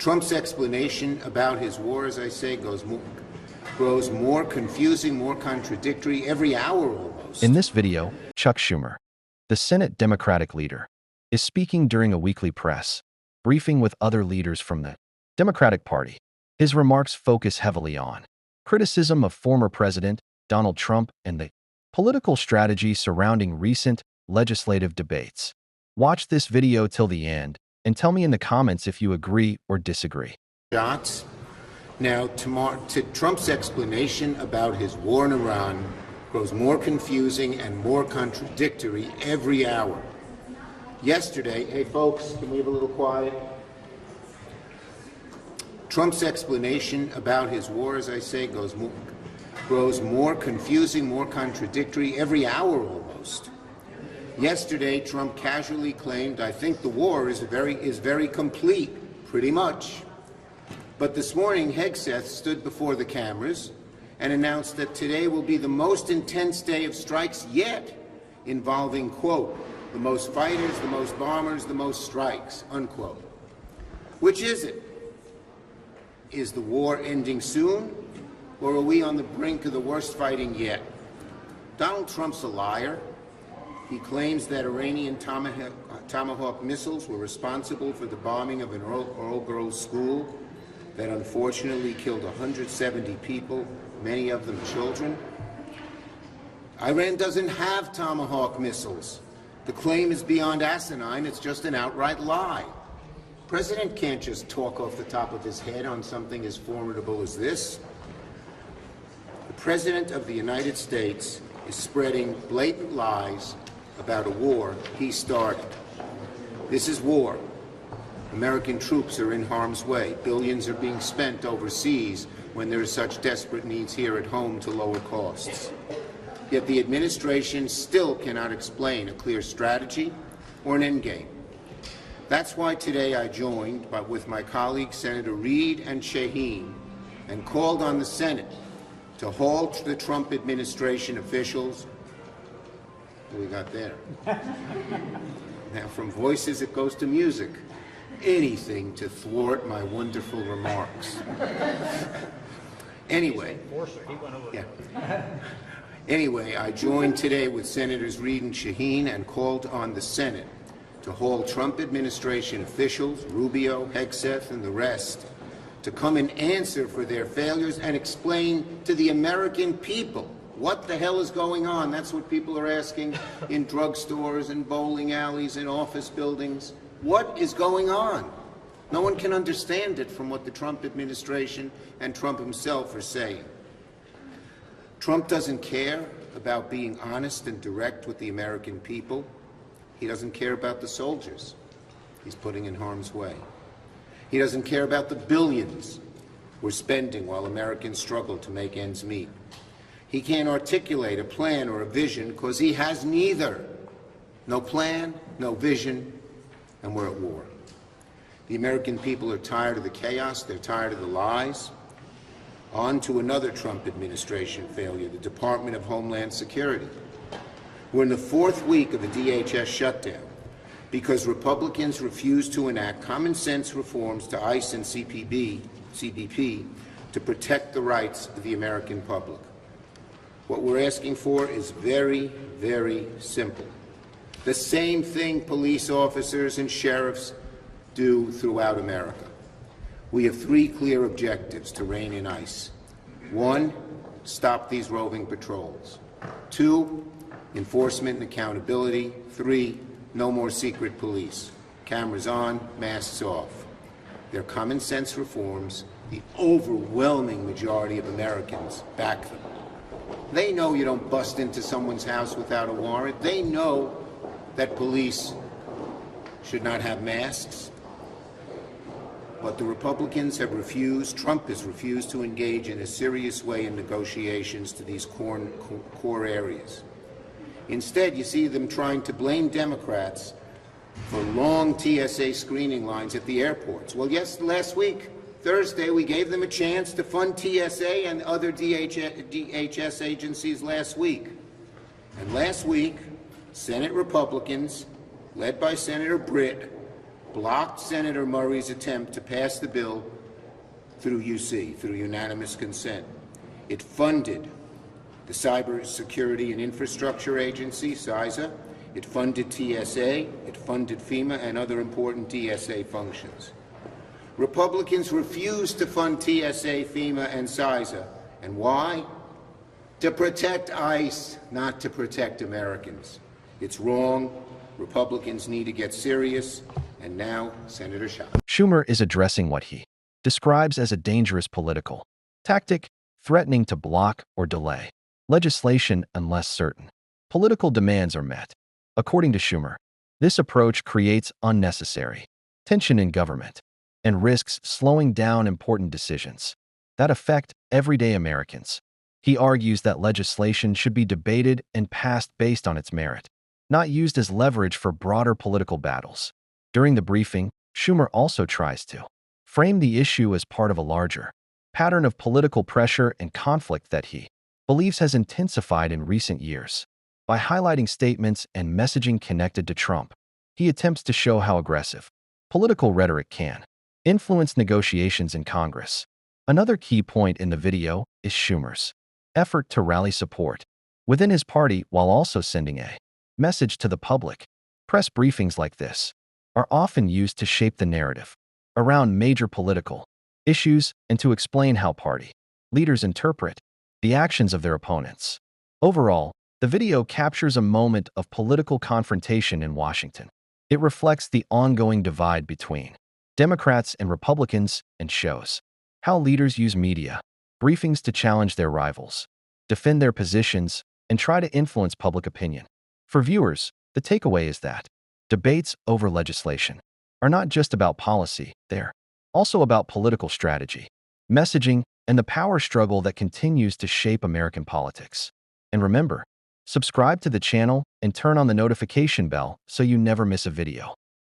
Trump's explanation about his war, as I say, grows more confusing, more contradictory every hour almost. In this video, Chuck Schumer, the Senate Democratic leader, is speaking during a weekly press briefing with other leaders from the Democratic Party. His remarks focus heavily on criticism of former President Donald Trump and the political strategy surrounding recent legislative debates. Watch this video till the end and tell me in the comments if you agree or disagree. Shots. Now, Trump's explanation about his war in Iran grows more confusing and more contradictory every hour. Yesterday, hey folks, can we have a little quiet? Trump's explanation about his war, as I say, grows more confusing, more contradictory every hour almost. Yesterday, Trump casually claimed, I think the war is very complete, pretty much. But this morning, Hegseth stood before the cameras and announced that today will be the most intense day of strikes yet, involving, quote, the most fighters, the most bombers, the most strikes, unquote. Which is it? Is the war ending soon, or are we on the brink of the worst fighting yet? Donald Trump's a liar. He claims that Iranian Tomahawk missiles were responsible for the bombing of an all-girls school that unfortunately killed 170 people, many of them children. Iran doesn't have Tomahawk missiles. The claim is beyond asinine. It's just an outright lie. The president can't just talk off the top of his head on something as formidable as this. The President of the United States is spreading blatant lies about a war he started. This is war. American troops are in harm's way. Billions are being spent overseas when there are such desperate needs here at home to lower costs. Yet the administration still cannot explain a clear strategy or an endgame. That's why today I joined with my colleagues Senator Reid and Shaheen and called on the Senate to halt the Trump administration officials. What we got there? Now from voices it goes to music. Anything to thwart my wonderful remarks. Anyway, I joined today with Senators Reid and Shaheen and called on the Senate to hold Trump administration officials, Rubio, Hegseth, and the rest, to come and answer for their failures and explain to the American people what the hell is going on. That's what people are asking in drugstores and bowling alleys and office buildings. What is going on? No one can understand it from what the Trump administration and Trump himself are saying. Trump doesn't care about being honest and direct with the American people. He doesn't care about the soldiers he's putting in harm's way. He doesn't care about the billions we're spending while Americans struggle to make ends meet. He can't articulate a plan or a vision because he has neither. No plan, no vision, and we're at war. The American people are tired of the chaos. They're tired of the lies. On to another Trump administration failure, the Department of Homeland Security. We're in the fourth week of a DHS shutdown because Republicans refuse to enact common sense reforms to ICE and CBP to protect the rights of the American public. What we're asking for is very, very simple. The same thing police officers and sheriffs do throughout America. We have three clear objectives to rein in ICE. One, stop these roving patrols. Two, enforcement and accountability. Three, no more secret police. Cameras on, masks off. They're common sense reforms. The overwhelming majority of Americans back them. They know you don't bust into someone's house without a warrant. They know that police should not have masks. But the Republicans have refused, Trump has refused to engage in a serious way in negotiations to these core areas. Instead, you see them trying to blame Democrats for long TSA screening lines at the airports. Well, yes, last week, Thursday, we gave them a chance to fund TSA and other DHS agencies last week. And last week, Senate Republicans, led by Senator Britt, blocked Senator Murray's attempt to pass the bill through through unanimous consent. It funded the Cybersecurity and Infrastructure Agency, CISA. It funded TSA. It funded FEMA and other important DSA functions. Republicans refused to fund TSA, FEMA, and CISA. And why? To protect ICE, not to protect Americans. It's wrong. Republicans need to get serious. And now, Senator Schumer is addressing what he describes as a dangerous political tactic, threatening to block or delay legislation unless certain political demands are met. According to Schumer, this approach creates unnecessary tension in government and risks slowing down important decisions that affect everyday Americans. He argues that legislation should be debated and passed based on its merit, not used as leverage for broader political battles. During the briefing, Schumer also tries to frame the issue as part of a larger pattern of political pressure and conflict that he believes has intensified in recent years. By highlighting statements and messaging connected to Trump, he attempts to show how aggressive political rhetoric can influence negotiations in Congress. Another key point in the video is Schumer's effort to rally support within his party while also sending a message to the public. Press briefings like this are often used to shape the narrative around major political issues and to explain how party leaders interpret the actions of their opponents. Overall, the video captures a moment of political confrontation in Washington. It reflects the ongoing divide between Democrats and Republicans and shows how leaders use media briefings to challenge their rivals, defend their positions, and try to influence public opinion. For viewers, the takeaway is that debates over legislation are not just about policy, they're also about political strategy, messaging, and the power struggle that continues to shape American politics. And remember, subscribe to the channel and turn on the notification bell so you never miss a video.